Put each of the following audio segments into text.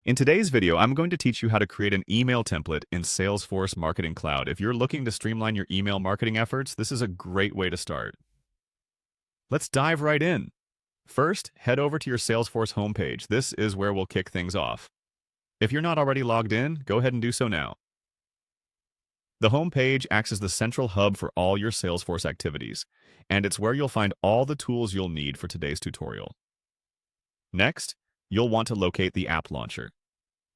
In today's video, I'm going to teach you how to create an email template in Salesforce Marketing Cloud. If you're looking to streamline your email marketing efforts, this is a great way to start. Let's dive right in. First, head over to your Salesforce homepage. This is where we'll kick things off. If you're not already logged in, go ahead and do so now. The homepage acts as the central hub for all your Salesforce activities, and it's where you'll find all the tools you'll need for today's tutorial. Next, you'll want to locate the app launcher.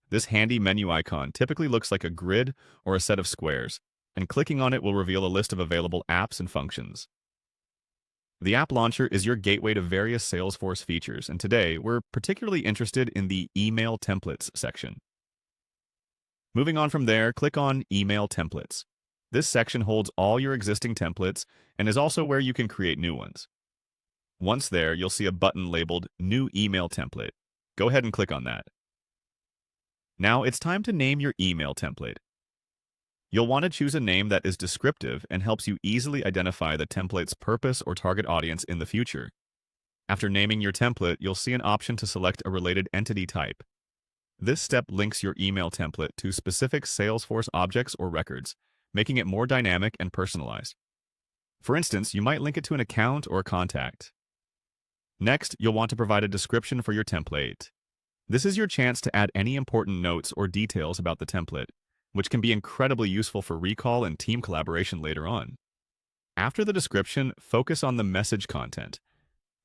This handy menu icon typically looks like a grid or a set of squares, and clicking on it will reveal a list of available apps and functions. The app launcher is your gateway to various Salesforce features, and today we're particularly interested in the Email Templates section. Moving on from there, click on Email Templates. This section holds all your existing templates and is also where you can create new ones. Once there, you'll see a button labeled New Email Template. Go ahead and click on that. Now it's time to name your email template. You'll want to choose a name that is descriptive and helps you easily identify the template's purpose or target audience in the future. After naming your template, you'll see an option to select a related entity type. This step links your email template to specific Salesforce objects or records, making it more dynamic and personalized. For instance, you might link it to an account or a contact. Next, you'll want to provide a description for your template. This is your chance to add any important notes or details about the template, which can be incredibly useful for recall and team collaboration later on. After the description, focus on the message content.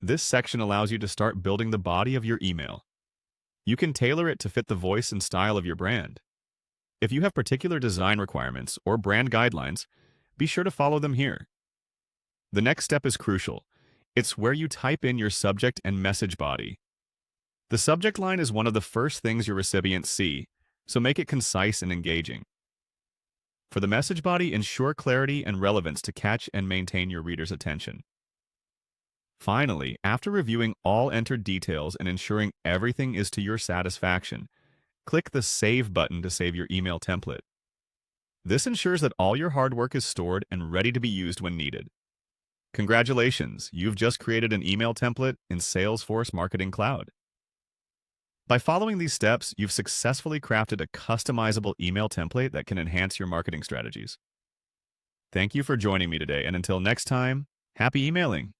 This section allows you to start building the body of your email. You can tailor it to fit the voice and style of your brand. If you have particular design requirements or brand guidelines, be sure to follow them here. The next step is crucial. It's where you type in your subject and message body. The subject line is one of the first things your recipients see, so make it concise and engaging. For the message body, ensure clarity and relevance to catch and maintain your reader's attention. Finally, after reviewing all entered details and ensuring everything is to your satisfaction, click the Save button to save your email template. This ensures that all your hard work is stored and ready to be used when needed. Congratulations, you've just created an email template in Salesforce Marketing Cloud. By following these steps, you've successfully crafted a customizable email template that can enhance your marketing strategies. Thank you for joining me today, and until next time, happy emailing!